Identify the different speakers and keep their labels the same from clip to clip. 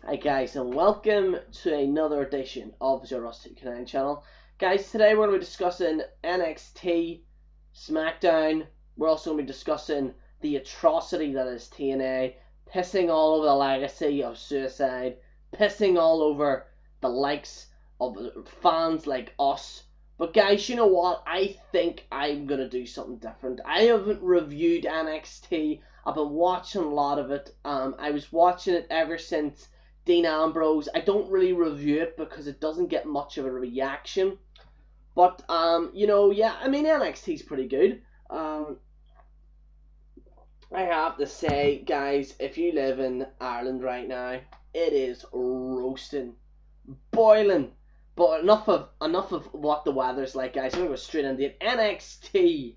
Speaker 1: Hi guys, and welcome to another edition of the Rusty Canine channel. Guys, today we're going to be discussing NXT, SmackDown. We're also going to be discussing the atrocity that is TNA, pissing all over the legacy of Suicide, pissing all over the likes of fans like us. But guys, you know what? I think I'm going to do something different. I haven't reviewed NXT. I've been watching a lot of it. I was watching it ever since Dean Ambrose. I don't really review it because it doesn't get much of a reaction. But NXT's pretty good. I have to say, guys, if you live in Ireland right now, it is roasting, boiling. But enough of what the weather's like, guys. I'm gonna go straight into it. NXT,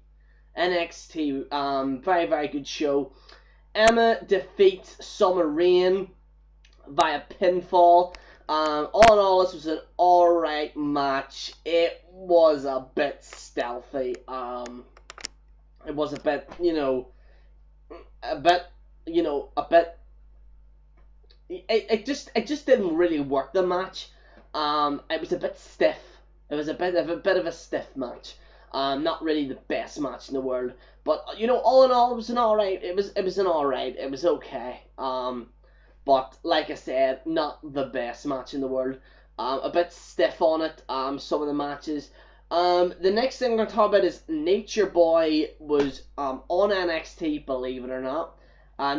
Speaker 1: very very good show. Emma defeats Summer Rain via pinfall. All in all, this was an alright match. It was a bit stealthy. It was a bit. It just didn't really work, the match. It was a bit stiff. It was a bit of a stiff match. Not really the best match in the world, but all in all, it was an alright. It was an alright. It was okay. But like I said, not the best match in the world. A bit stiff on it. Some of the matches. The next thing I'm going to talk about is Nature Boy was on NXT, believe it or not.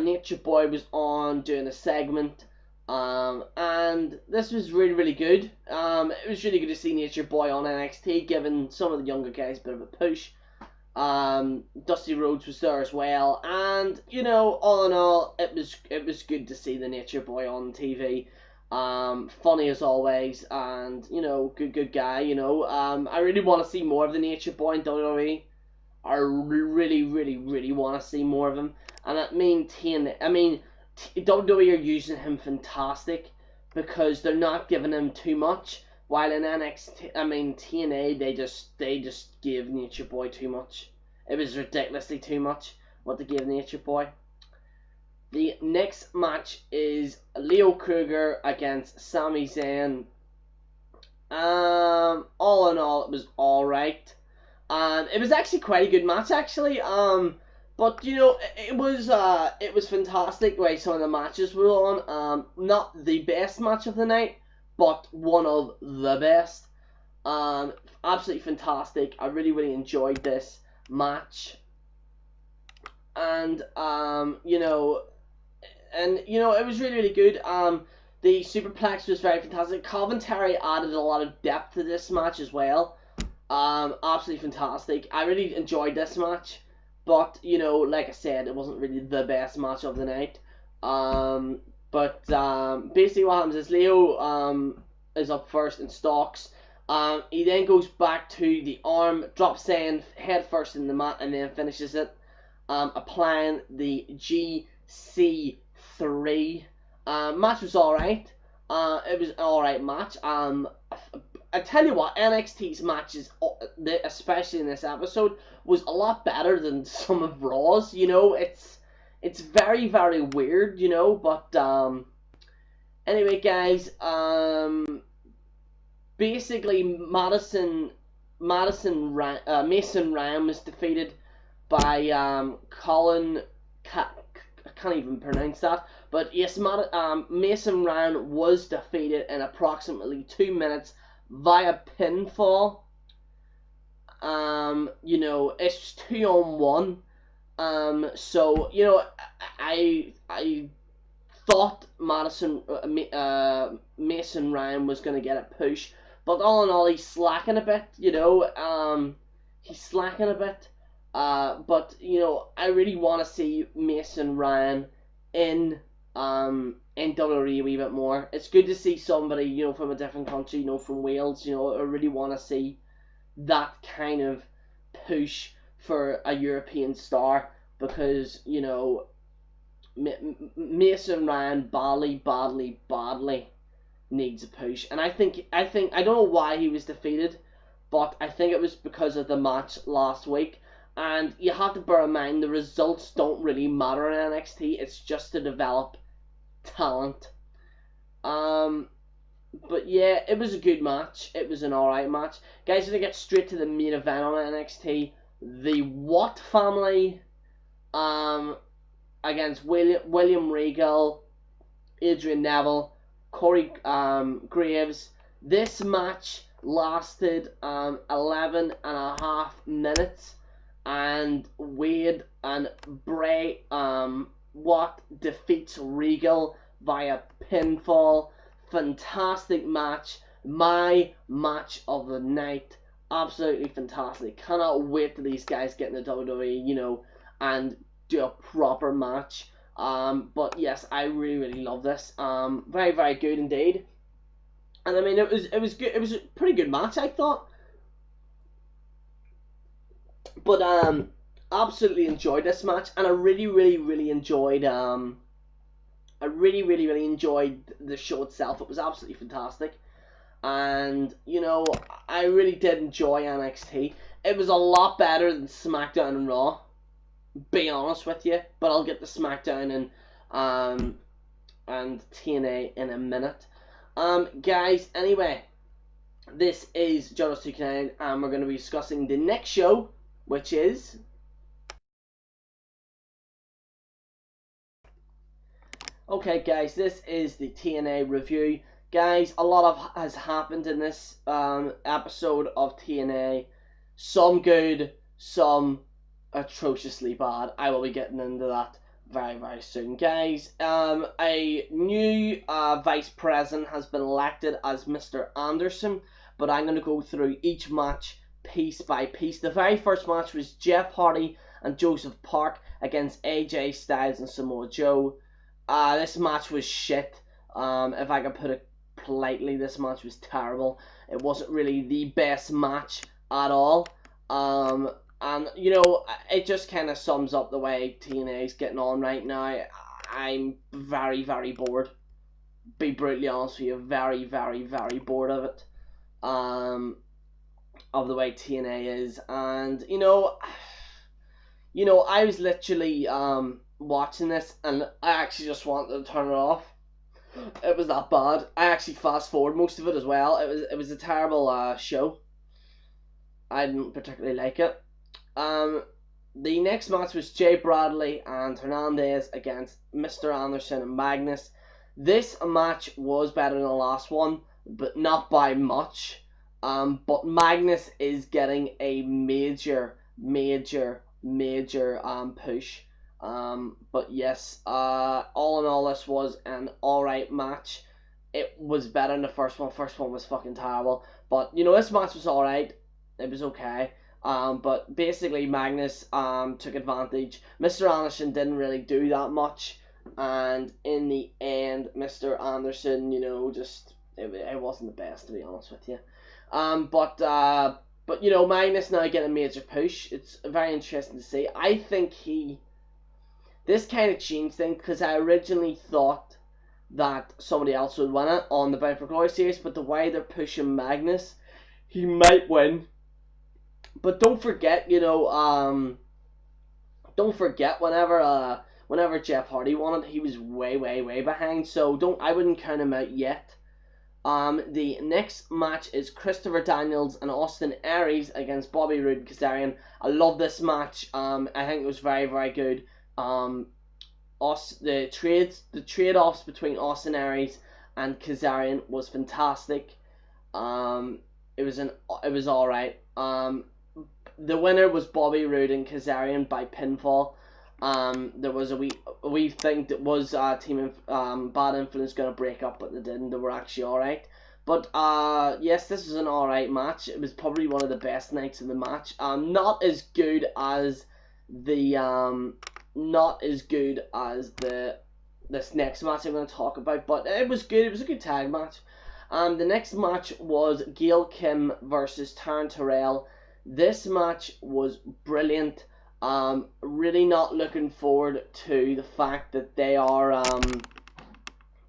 Speaker 1: Nature Boy was on doing a segment. And this was really, really good. It was really good to see Nature Boy on NXT, giving some of the younger guys a bit of a push. Dusty Rhodes was there as well, and all in all, it was good to see the Nature Boy on TV. Funny as always, and good guy. I really want to see more of the Nature Boy in WWE. I really, really, really want to see more of him, and WWE are using him fantastic because they're not giving him too much. While in TNA, they just gave Nature Boy too much. It was ridiculously too much what they gave Nature Boy. The next match is Leo Kruger against Sami Zayn. All in all, it was alright. It was actually quite a good match, actually. But it was fantastic the way some of the matches were on. Not the best match of the night, but one of the best. Absolutely fantastic. I really, really enjoyed this match. And it was really, really good. The superplex was very fantastic. Commentary added a lot of depth to this match as well. Absolutely fantastic. I really enjoyed this match. But, like I said, it wasn't really the best match of the night. Basically what happens is Leo is up first and stalks. He then goes back to the arm, drops in head first in the mat, and then finishes it, applying the GC3. Match was alright. It was an alright match. I tell you what, NXT's matches, especially in this episode, was a lot better than some of Raw's. It's very, very weird, but anyway, guys, basically Mason Ryan was defeated by Colin. I can't even pronounce that, but yes, Mason Ryan was defeated in approximately 2 minutes via pinfall. It's 2-on-1. So I thought Mason Ryan was gonna get a push, but all in all, he's slacking a bit. He's slacking a bit. But I really want to see Mason Ryan in WWE a wee bit more. It's good to see somebody from a different country, from Wales. I really want to see that kind of push for a European star, because Mason Ryan badly needs a push. And I think I don't know why he was defeated, but I think it was because of the match last week. And you have to bear in mind, the results don't really matter in NXT. It's just to develop talent. But yeah, it was a good match. It was an alright match. Guys, we're gonna get straight to the main event on NXT. The Watt family against William Regal, Adrian Neville, Corey Graves. This match lasted 11 and a half minutes, and Wade and Bray Watt defeats Regal via pinfall. Fantastic match. My match of the night. Absolutely fantastic. Cannot wait till these guys get in the WWE, and do a proper match. But yes, I really love this. Very, very good indeed. And I mean, it was good. It was a pretty good match, I thought. But absolutely enjoyed this match, and I really enjoyed I really enjoyed the show itself. It was absolutely fantastic. And, I really did enjoy NXT. It was a lot better than SmackDown and Raw, be honest with you. But I'll get to SmackDown and TNA in a minute. Guys, anyway, this is Jonas 2K9, and we're going to be discussing the next show, which is... Okay, guys, this is the TNA review. Guys, a lot has happened in this episode of TNA. Some good, some atrociously bad. I will be getting into that very soon. Guys, a new vice president has been elected as Mr. Anderson, but I'm going to go through each match piece by piece. The very first match was Jeff Hardy and Joseph Park against AJ Styles and Samoa Joe. This match was shit. If I can put it politely, this match was terrible. It wasn't really the best match at all. And it just kind of sums up the way TNA is getting on right now. I'm very bored. Be brutally honest with you, very bored of it. Of the way TNA is, and I was literally watching this, and I actually just wanted to turn it off. It was that bad. I actually fast forward most of it as well. It was a terrible show. I didn't particularly like it. The next match was Jay Bradley and Hernandez against Mr. Anderson and Magnus. This match was better than the last one, but not by much. But Magnus is getting a major push. But yes, all in all, this was an alright match. It was better than the first one. First one was fucking terrible. But, this match was alright. It was okay. But basically, Magnus took advantage. Mr. Anderson didn't really do that much. And in the end, Mr. Anderson, it wasn't the best, to be honest with you. But Magnus now getting a major push. It's very interesting to see. I think this kind of changed things, because I originally thought that somebody else would win it on the Bound for Glory series, but the way they're pushing Magnus, he might win. But don't forget, whenever Jeff Hardy won it, he was way behind. So I wouldn't count him out yet. The next match is Christopher Daniels and Austin Aries against Bobby Roode and Kazarian. I love this match. I think it was very good. The trade-offs between Austin Aries and Kazarian was fantastic. It was alright. The winner was Bobby Roode and Kazarian by pinfall. There was a wee thing that was Team Bad Influence going to break up, but they didn't. They were actually alright. But yes, this was an alright match. It was probably one of the best nights of the match. Not as good as this next match I'm going to talk about, but it was good. It was a good tag match. The next match was Gail Kim versus Taryn Terrell. This match was brilliant. Really not looking forward to the fact that they are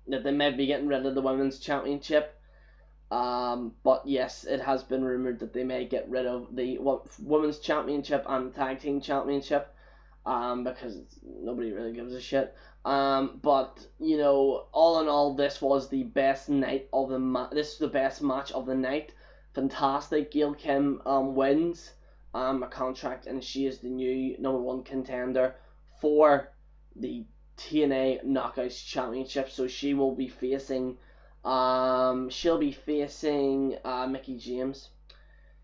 Speaker 1: that they may be getting rid of the women's championship. But yes, it has been rumored that they may get rid of the women's championship and the tag team championship. because nobody really gives a shit. But you know, all in all, this was the best night of the this is the best match of the night. Fantastic. Gail Kim wins a contract, and she is the new #1 contender for the TNA Knockouts Championship. So she will be facing Mickie James.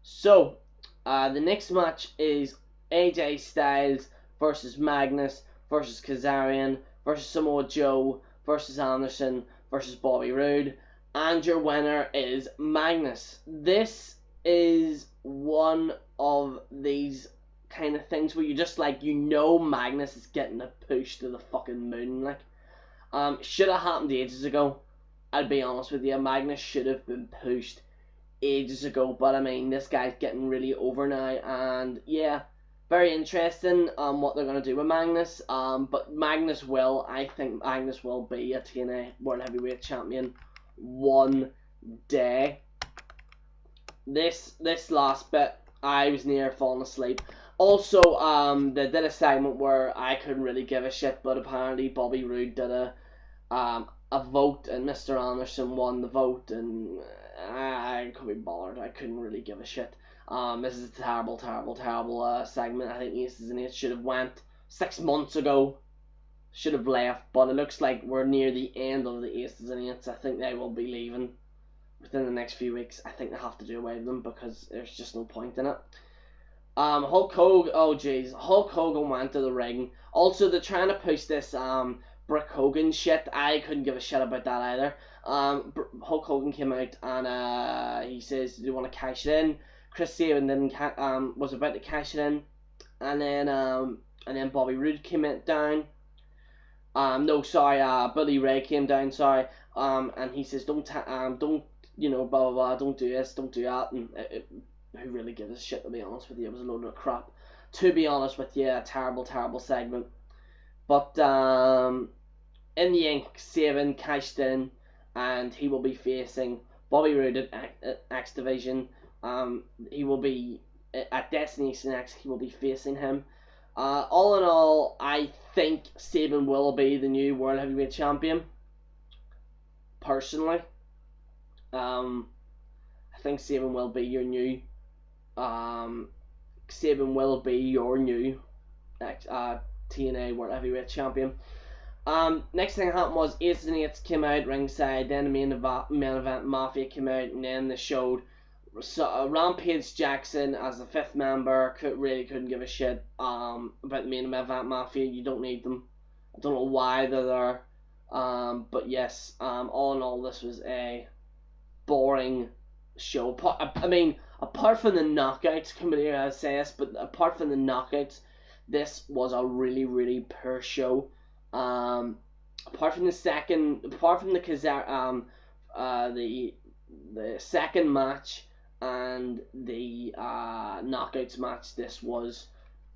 Speaker 1: So the next match is AJ Styles versus Magnus versus Kazarian versus Samoa Joe versus Anderson versus Bobby Roode, and your winner is Magnus. This is one of these kind of things where you just like, you know, Magnus is getting a push to the fucking moon. Like, should have happened ages ago. I'll be honest with you, Magnus should have been pushed ages ago. But I mean, this guy's getting really over now, and yeah, very interesting what they're gonna do with Magnus. But Magnus will, I think Magnus will be a TNA World Heavyweight Champion one day. This last bit, I was near falling asleep. Also, they did a segment where I couldn't really give a shit, but apparently Bobby Roode did a vote, and Mr. Anderson won the vote, and I couldn't be bothered. I couldn't really give a shit. This is a terrible segment. I think Aces and Eights should have went 6 months ago. Should have left, but it looks like we're near the end of the Aces and Eights. I think they will be leaving within the next few weeks. I think they have to do away with them because there's just no point in it. Hulk Hogan, oh jeez, Hulk Hogan went to the ring. Also, they're trying to push this Brick Hogan shit. I couldn't give a shit about that either. Hulk Hogan came out and he says, "Do you want to cash it in?" Chris Sabin didn't was about to cash it in, and then Bobby Roode came down. No, sorry, Billy Ray came down. Sorry, and he says, "Don't you know, blah blah blah, don't do this, don't do that," and who really gives a shit, to be honest with you? It was a load of crap, to be honest with you. A terrible segment. But in the end, Sabin cashed in, and he will be facing Bobby Roode at X Division. He will be at Destination X. He will be facing him. All in all, I think Sabin will be the new World Heavyweight Champion. Personally, I think Sabin will be your new. Sabin will be your new TNA World Heavyweight Champion. Next thing that happened was Aces and Eights came out ringside, then the main event Mafia came out, and then they showed Rampage Jackson as the 5th member. Couldn't give a shit about the main event Mafia. You don't need them. I don't know why they're there. But yes, all in all, this was a boring show. I mean, apart from the knockouts, committee I say this, but apart from the knockouts, this was a really poor show. Apart from the second match and the knockouts match, this was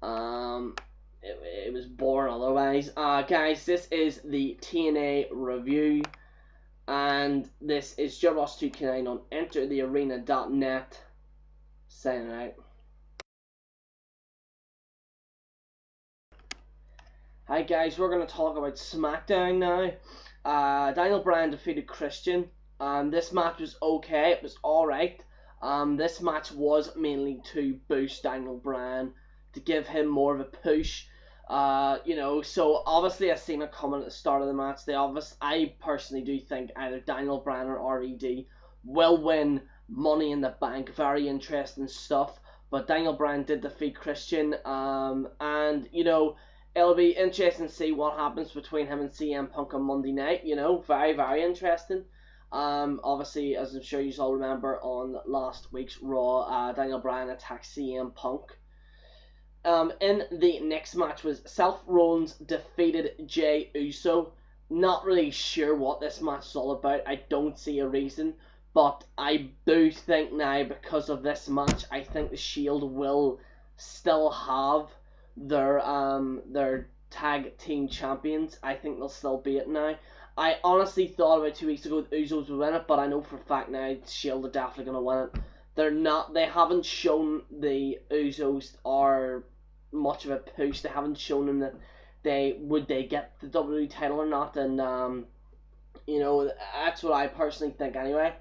Speaker 1: it was boring otherwise. Guys, this is the TNA review, and this is JRoss2K9 on enterthearenanet. Signing out. Hi guys, we're going to talk about SmackDown now. Daniel Bryan defeated Christian. This match was okay, it was alright. This match was mainly to boost Daniel Bryan, to give him more of a push. You know, so obviously I seen it coming at the start of the match. I personally do think either Daniel Bryan or RVD will win Money in the Bank. Very interesting stuff. But Daniel Bryan did defeat Christian, and you know, it'll be interesting to see what happens between him and CM Punk on Monday night. You know, very interesting. Obviously, as I'm sure you all remember, on last week's Raw, Daniel Bryan attacked CM Punk. In the next match was Seth Rollins defeated Jey Uso. Not really sure what this match is all about. I don't see a reason, but I do think now, because of this match, I think the Shield will still have their tag team champions. I think they'll still be it now. I honestly thought about 2 weeks ago the Usos would win it, but I know for a fact now the Shield are definitely going to win it. They haven't shown the Usos are much of a push. They haven't shown him that they get the WWE title or not, and you know, that's what I personally think anyway.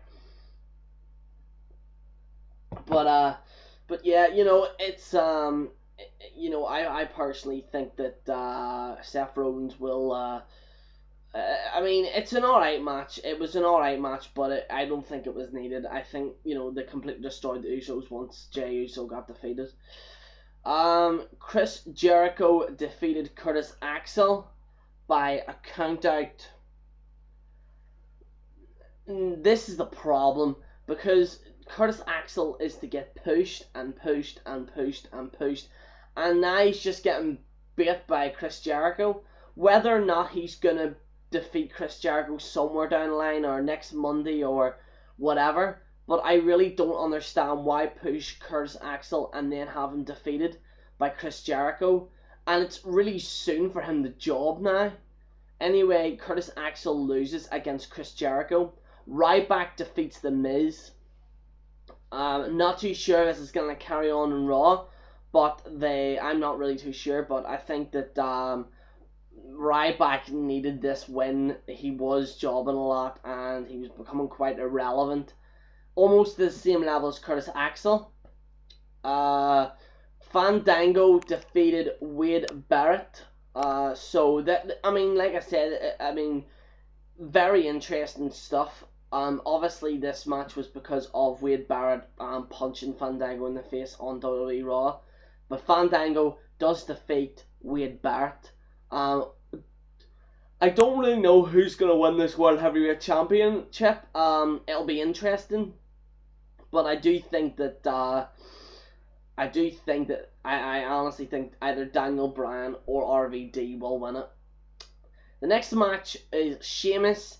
Speaker 1: But yeah, you know, it's you know, I personally think that Seth Rollins will I mean, it's an alright match. It was an alright match, but I don't think it was needed. I think, you know, they completely destroyed the Usos once Jey Uso got defeated. Chris Jericho defeated Curtis Axel by a countout. This is the problem, because Curtis Axel is to get pushed and pushed and pushed and pushed, and now he's just getting bait by Chris Jericho. Whether or not he's gonna defeat Chris Jericho somewhere down the line or next Monday or whatever, but I really don't understand why push Curtis Axel and then have him defeated by Chris Jericho, and it's really soon for him to job now. Anyway, Curtis Axel loses against Chris Jericho. Ryback defeats The Miz. Not too sure if this is going to carry on in Raw, but I'm not really too sure, but I think that Ryback needed this win. He was jobbing a lot, and he was becoming quite irrelevant. Almost the same level as Curtis Axel. Fandango defeated Wade Barrett. So that, I mean, like I said, I mean, very interesting stuff. Obviously this match was because of Wade Barrett punching Fandango in the face on WWE Raw, but Fandango does defeat Wade Barrett. I don't really know who's gonna win this World Heavyweight Championship. It'll be interesting, but I do think that I honestly think either Daniel Bryan or RVD will win it. The next match is Sheamus.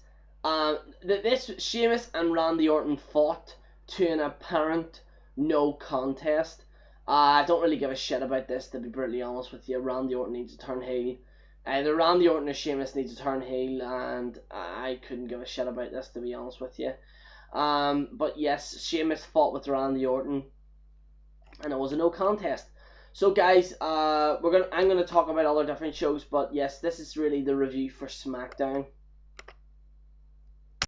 Speaker 1: Sheamus and Randy Orton fought to an apparent no contest. I don't really give a shit about this, to be brutally honest with you. Randy Orton needs to turn heel. Either Randy Orton or Sheamus needs to turn heel, and I couldn't give a shit about this, to be honest with you. But yes, Sheamus fought with Randy Orton, and it was a no contest. So guys, I'm gonna talk about other different shows, but yes, this is really the review for SmackDown.